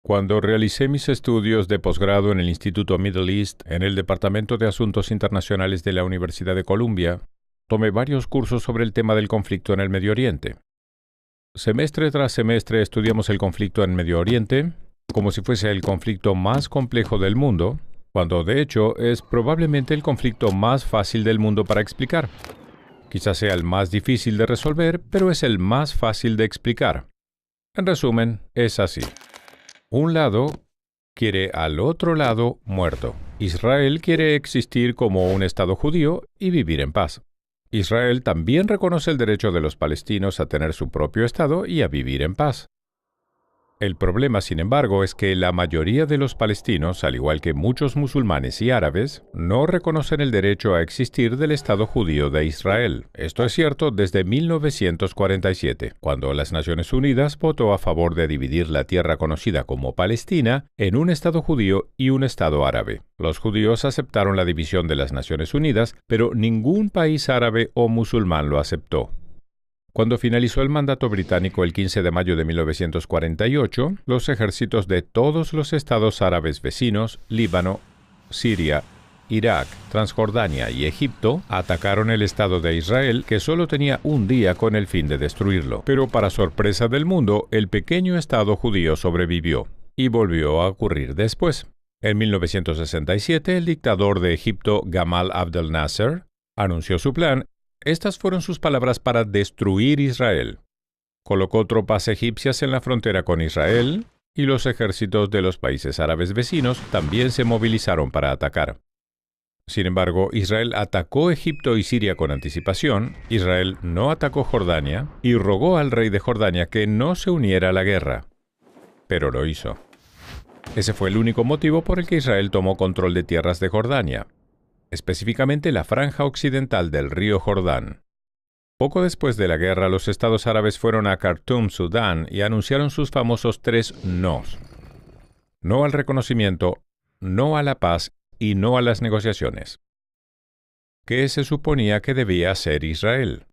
Cuando realicé mis estudios de posgrado en el Instituto Middle East en el Departamento de Asuntos Internacionales de la Universidad de Columbia, tomé varios cursos sobre el tema del conflicto en el Medio Oriente. Semestre tras semestre estudiamos el conflicto en Medio Oriente como si fuese el conflicto más complejo del mundo, cuando de hecho es probablemente el conflicto más fácil del mundo para explicar. Quizás sea el más difícil de resolver, pero es el más fácil de explicar. En resumen, es así. Un lado quiere al otro lado muerto. Israel quiere existir como un Estado judío y vivir en paz. Israel también reconoce el derecho de los palestinos a tener su propio Estado y a vivir en paz. El problema, sin embargo, es que la mayoría de los palestinos, al igual que muchos musulmanes y árabes, no reconocen el derecho a existir del Estado judío de Israel. Esto es cierto desde 1947, cuando las Naciones Unidas votó a favor de dividir la tierra conocida como Palestina en un Estado judío y un Estado árabe. Los judíos aceptaron la división de las Naciones Unidas, pero ningún país árabe o musulmán lo aceptó. Cuando finalizó el mandato británico el 15 de mayo de 1948, los ejércitos de todos los estados árabes vecinos, Líbano, Siria, Irak, Transjordania y Egipto, atacaron el Estado de Israel, que solo tenía un día con el fin de destruirlo. Pero para sorpresa del mundo, el pequeño Estado judío sobrevivió, y volvió a ocurrir después. En 1967, el dictador de Egipto, Gamal Abdel Nasser, anunció su plan. Estas fueron sus palabras para destruir Israel. Colocó tropas egipcias en la frontera con Israel y los ejércitos de los países árabes vecinos también se movilizaron para atacar. Sin embargo, Israel atacó Egipto y Siria con anticipación, Israel no atacó Jordania y rogó al rey de Jordania que no se uniera a la guerra. Pero lo hizo. Ese fue el único motivo por el que Israel tomó control de tierras de Jordania, específicamente la franja occidental del río Jordán. Poco después de la guerra, los estados árabes fueron a Khartoum, Sudán, y anunciaron sus famosos 3 nos. No al reconocimiento, no a la paz y no a las negociaciones. ¿Qué se suponía que debía hacer Israel?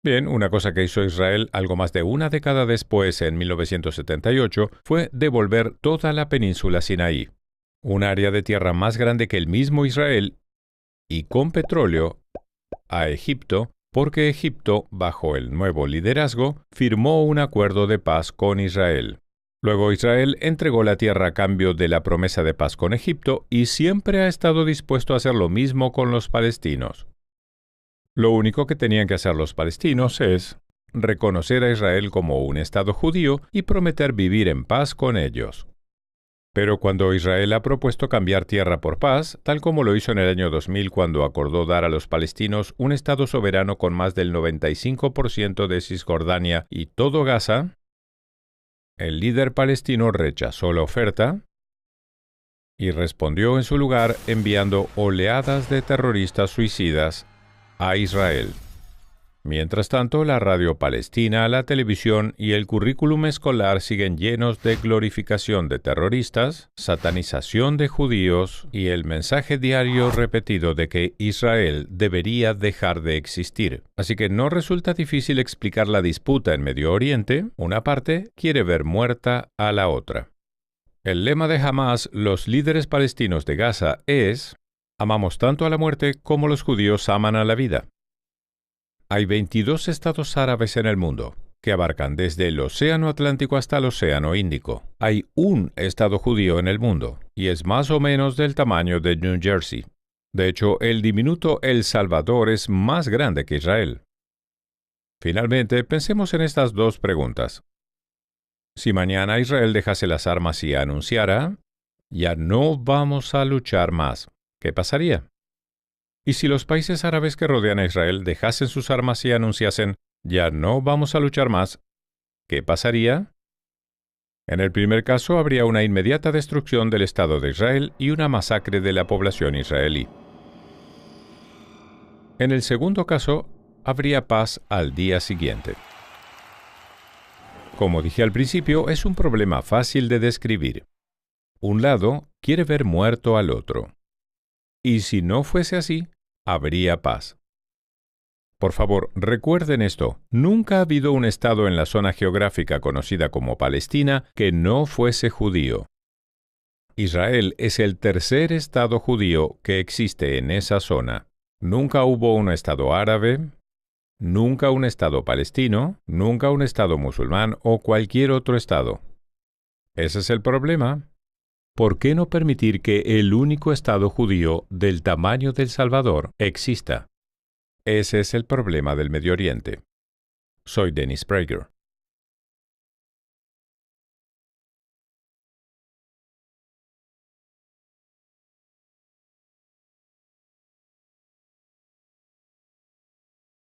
Bien, una cosa que hizo Israel algo más de una década después, en 1978, fue devolver toda la península Sinaí, un área de tierra más grande que el mismo Israel, y con petróleo, a Egipto, porque Egipto, bajo el nuevo liderazgo, firmó un acuerdo de paz con Israel. Luego Israel entregó la tierra a cambio de la promesa de paz con Egipto y siempre ha estado dispuesto a hacer lo mismo con los palestinos. Lo único que tenían que hacer los palestinos es reconocer a Israel como un Estado judío y prometer vivir en paz con ellos. Pero cuando Israel ha propuesto cambiar tierra por paz, tal como lo hizo en el año 2000 cuando acordó dar a los palestinos un Estado soberano con más del 95% de Cisjordania y todo Gaza, el líder palestino rechazó la oferta y respondió en su lugar enviando oleadas de terroristas suicidas a Israel. Mientras tanto, la radio palestina, la televisión y el currículum escolar siguen llenos de glorificación de terroristas, satanización de judíos y el mensaje diario repetido de que Israel debería dejar de existir. Así que no resulta difícil explicar la disputa en Medio Oriente. Una parte quiere ver muerta a la otra. El lema de Hamas, los líderes palestinos de Gaza, es: amamos tanto a la muerte como los judíos aman a la vida. Hay 22 estados árabes en el mundo, que abarcan desde el Océano Atlántico hasta el Océano Índico. Hay un estado judío en el mundo, y es más o menos del tamaño de New Jersey. De hecho, el diminuto El Salvador es más grande que Israel. Finalmente, pensemos en estas dos preguntas. Si mañana Israel dejase las armas y anunciara, ya no vamos a luchar más, ¿qué pasaría? Y si los países árabes que rodean a Israel dejasen sus armas y anunciasen, ya no vamos a luchar más, ¿qué pasaría? En el primer caso habría una inmediata destrucción del Estado de Israel y una masacre de la población israelí. En el segundo caso, habría paz al día siguiente. Como dije al principio, es un problema fácil de describir. Un lado quiere ver muerto al otro. Y si no fuese así, habría paz. Por favor, recuerden esto. Nunca ha habido un estado en la zona geográfica conocida como Palestina que no fuese judío. Israel es el tercer estado judío que existe en esa zona. Nunca hubo un estado árabe, nunca un estado palestino, nunca un estado musulmán o cualquier otro estado. Ese es el problema. ¿Por qué no permitir que el único estado judío del tamaño de El Salvador exista? Ese es el problema del Medio Oriente. Soy Dennis Prager.